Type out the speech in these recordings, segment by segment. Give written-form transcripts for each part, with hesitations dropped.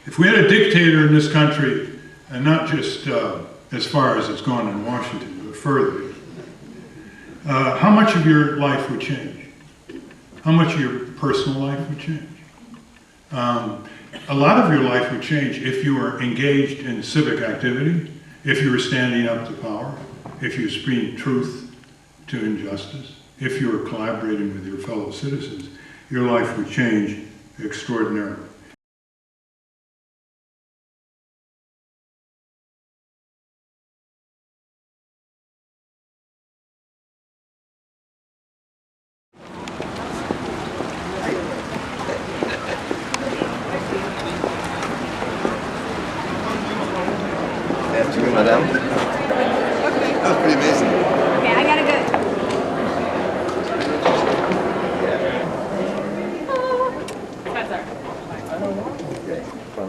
If we had a dictator in this country, and not just as far as it's gone in Washington, but further, how much of your life would change? How much of your personal life would change? A lot of your life would change if you were engaged in civic activity, if you were standing up to power, if you were speaking truth to injustice, if you were collaborating with your fellow citizens. Your life would change extraordinarily. Madame. That was pretty amazing. Okay, I gotta go. That's all right. I don't know. Okay. Fun.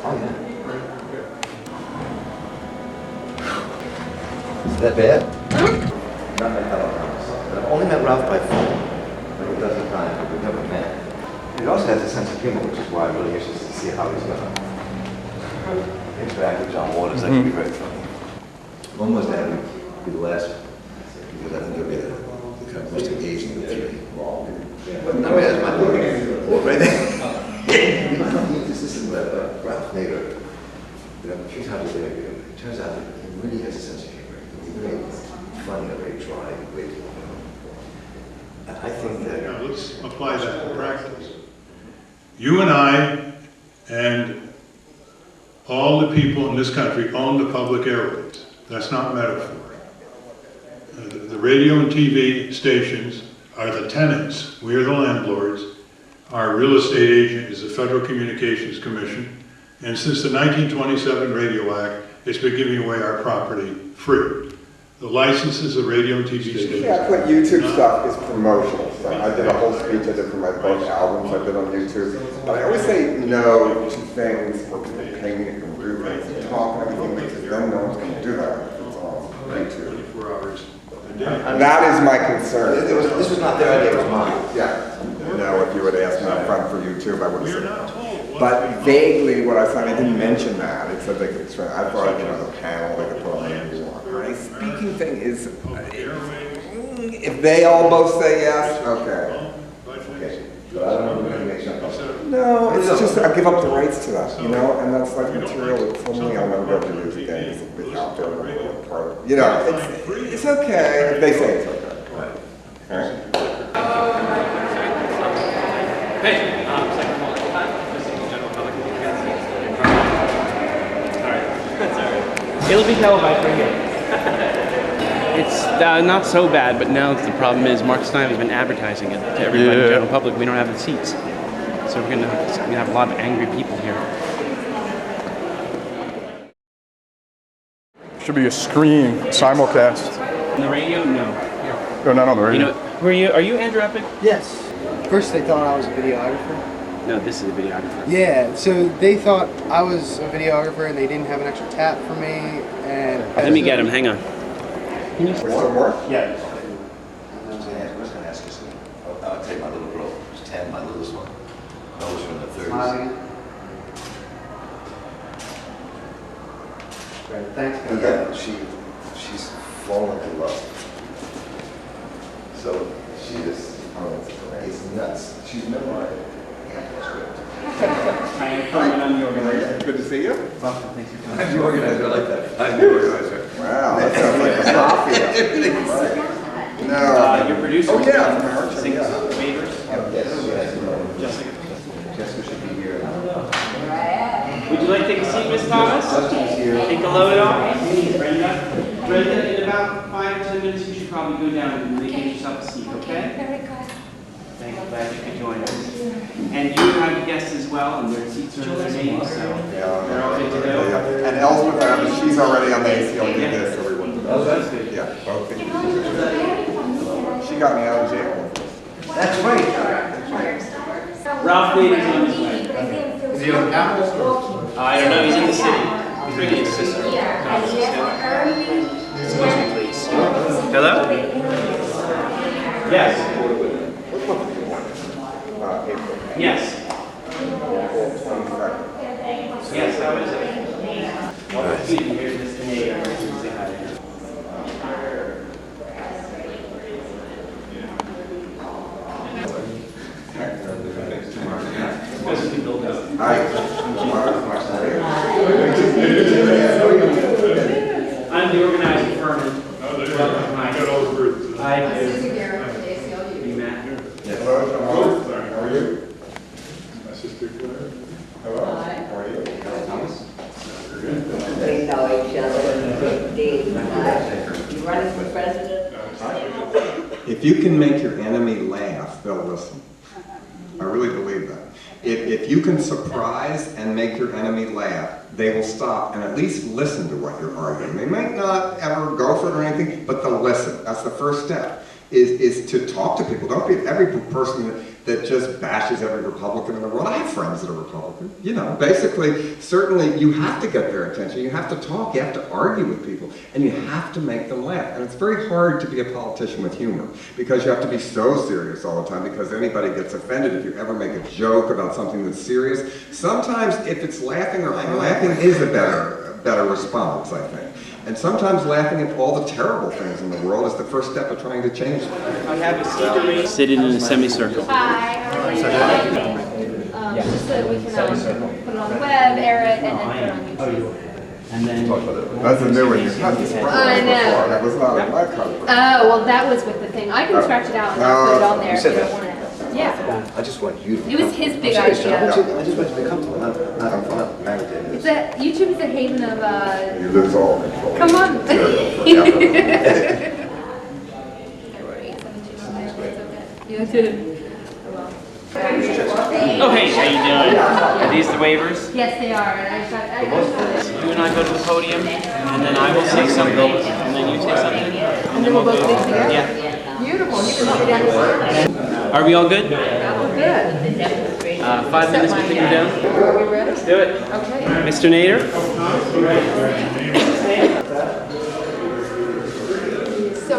Oh, yeah. Is that bad? Not my fellow Ralph. I've only met Ralph by phone, like a dozen times, but we've never met. He also has a sense of humor, which is why I'm really interested to see how he's going to interact with John Waters. That could be very funny. One was that would be the last one, because I think he'll be the kind of most engaging of the three. I mean, that's my thing. Right there. This is Ralph Nader. A few times a day, it turns out that he really has a sense of humor. He's very funny, very dry, very. And I think that. Now let's apply that to practice. You and I and all the people in this country own the public airwaves. That's not metaphor. The radio and TV stations are the tenants. We are the landlords. Our real estate agent is the Federal Communications Commission. And since the 1927 Radio Act, it's been giving away our property free. The licenses of radio and TV stations. Yeah, I put YouTube stuff is promotional stuff. I did a whole speech I did for my both albums I did on YouTube. But I always say no to things where people pay me to come do things and talk and everything, because then no one's going to do that if it's on YouTube. 24 hours a day. And that is my concern. This was not their idea, it was mine. Yeah. You know, if you would ask me up front for YouTube, I would have You're said not no. told. But vaguely, what I said, I didn't mention that. It said they could explain. I thought, you know, the panel, they could put on whatever you want. My speaking thing is, if they all both say yes, okay. Okay. But I don't know if we're going to make something. No, it's just, I give up the rights to that, you know, and that's like material that suddenly I'll never be able to use again, because it'll be out there, and it'll be part of it. You know, it's okay, if they say it's okay. Right. All right? Hey, it'll be televised right here. It's not so bad, but now the problem is Marc Steiner has been advertising it to everybody, the general public. We don't have the seats, so we're gonna have a lot of angry people here. Should be a screen simulcast. On the radio, no. No, not on the radio. You know, are you Andrew Epic? Yes. First they thought I was a videographer. No, this is a videographer. Yeah, so they thought I was a videographer and they didn't have an extra tap for me. And Let me get him. Hang on. Can you still work? Yeah. I was going to ask you something. I'll take my little girl, who's 10, my littlest one. Those are in the 30s. Great, thanks. And then she's fallen in love. So she just, it's nuts. She's memorized. I am coming on the organizer. Good to see you. I'm the organizer, I like that. I'm the organizer. Wow, that sounds like a mafia. No. Your producer. Oh, yeah. Sings Yeah. waivers. Yes. Jessica. Jessica should be here. Would you like to take a seat, Miss Thomas? Jessica's here. Take a load off. Brenda. Brenda, in about 5 to 10 minutes, you should probably go down and get yourself a seat, okay? Very good. Thank you, glad you could join us. And you have guests as well, and their seats are in their names, so they're all good to go. Yeah. And Elspeth, she's already on the ACLU list, so we wouldn't. Oh, that's good. Yeah, both things. She got me out of jail. That's right. Ralph Nader's on his way. Is he on campus? I don't know, he's in the city. He's bringing his sister. Excuse me, please. Hello? Yes. April. Yes. April 22nd. Yes, how is it? Excuse me, here's Mr. Nader. Say hi. I'm the organizing firm. Welcome. Hi. Hi. Susan Garrett from the ACLU. You, Matt? Hello, how are you? My sister Claire. Hello, how are you? Thomas? We know each other in 15. You running for president? If you can make your enemy laugh, they'll listen. I really believe that. If you can surprise and make your enemy laugh, they will stop and at least listen to what you're arguing. They might not ever go for it or anything, but they'll listen. That's the first step, is to talk to people. Don't be every person that just bashes every Republican in the world. I have friends that are Republican. You know, basically, certainly you have to get their attention. You have to talk, you have to argue with people, and you have to make them laugh. And it's very hard to be a politician with humor, because you have to be so serious all the time, because anybody gets offended if you ever make a joke about something that's serious. Sometimes if it's laughing, or laughing is a better response, I think. And sometimes laughing at all the terrible things in the world is the first step of trying to change them. I have a seat arranged. Sit in a semicircle. Hi, how are you? Just so that we can put it on the web, air it, and then put it on YouTube. And then That's a new one. You had this I program know. before. That was not in my country. Oh, well, that was with the thing. I can scratch it out and I'll put it on there You if said you don't that. want it. Yeah. I just want you to It was his big I'm serious, idea. I just want you to be comfortable. Not married to It's this. YouTube is a haven of, You lose all control. come on. You did. Oh, hey, how you doing? Are these the waivers? Yes, they are. And You and I go to the podium, and then I will say something, and then you say something, and then we'll go. Yeah. Beautiful. You can help me down the line. Are we all good? Good. 5 minutes, we think we're done. Are we ready? Let's do it. Okay. Mr. Nader? So,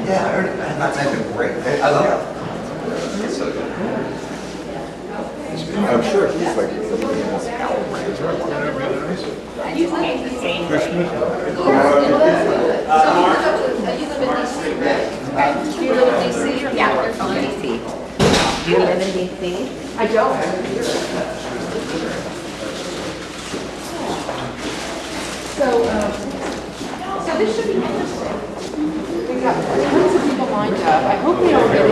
Yeah, I heard it. That's been great. I love it. It's so good. I'm sure he's like, you live in DC? Do you live in DC? Yeah, we're from DC. Do you live in DC? I don't. So this should be interesting. We've got tons of people lined up. I hope they all get in.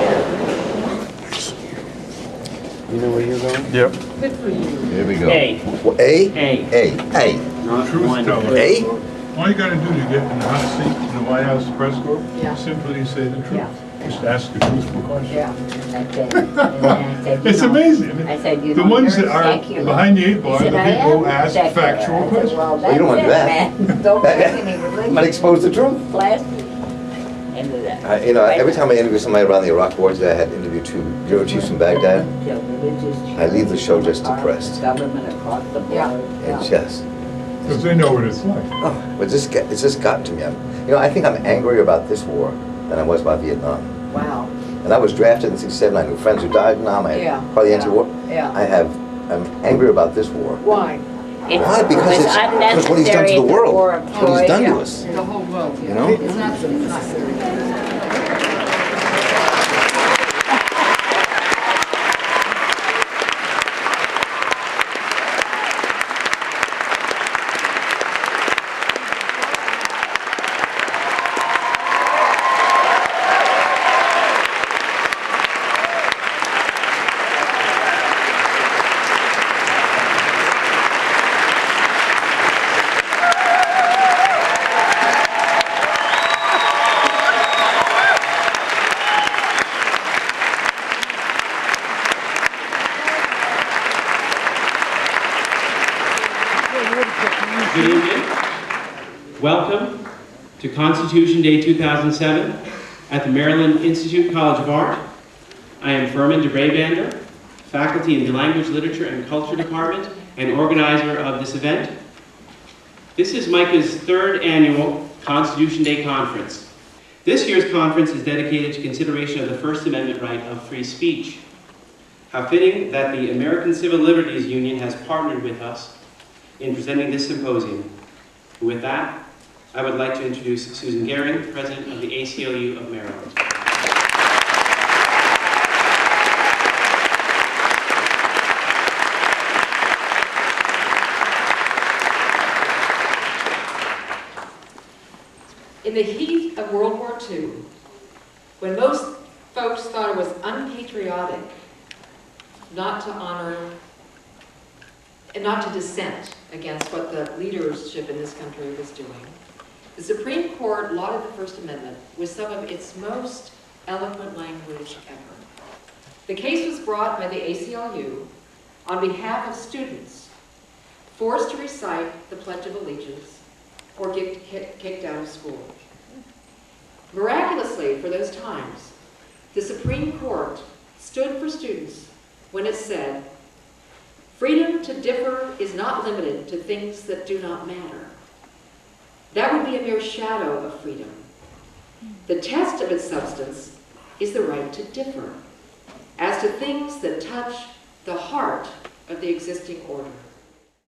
You know where you're going? Yep. Good for you. Here we go. A. A? A. A. A. Not Truth one. teller. A? All you gotta do to get in the hot seat in the White House press corps, Yeah. simply say the truth. Yeah. Just ask a truthful question. Yeah. That's it. And then I said, you It's know, amazing. I said, you The know, ones that you're are secular. behind the eight ball are He the said, people who I am ask secular. factual I said, questions. well, Well, you don't want to do that's that. it, man. Don't make any religion. Might expose the truth. Class. End of that. You know, every time I interview somebody around the Iraq Wars, I had interviewed 2 bureau chiefs from Baghdad. I leave the show just depressed. Government across the board. Yeah. And just, Because they know what it's like. oh, it's just gotten to me. You know, I think I'm angrier about this war than I was about Vietnam. Wow. And I was drafted in '67. I knew friends who died in Vietnam. I Yeah, had probably anti-war. yeah. I'm angry about this war. Why? Why? Because it's what he's done to the world. It's what he's done to us. The whole world. You know? It's not necessary. Good evening. Welcome to Constitution Day 2007 at the Maryland Institute College of Art. I am Furman DeBrabander, faculty in the Language, Literature, and Culture Department and organizer of this event. This is MICA's 3rd annual Constitution Day Conference. This year's conference is dedicated to consideration of the First Amendment right of free speech. How fitting that the American Civil Liberties Union has partnered with us in presenting this symposium. With that, I would like to introduce Susan Gehring, President of the ACLU of Maryland. In the heat of World War II, when most folks thought it was unpatriotic not to honor and not to dissent against what the leadership in this country was doing, the Supreme Court lauded the First Amendment with some of its most eloquent language ever. The case was brought by the ACLU on behalf of students forced to recite the Pledge of Allegiance or get kicked out of school. Miraculously, for those times, the Supreme Court stood for students when it said, "Freedom to differ is not limited to things that do not matter." That would be a mere shadow of freedom. The test of its substance is the right to differ as to things that touch the heart of the existing order.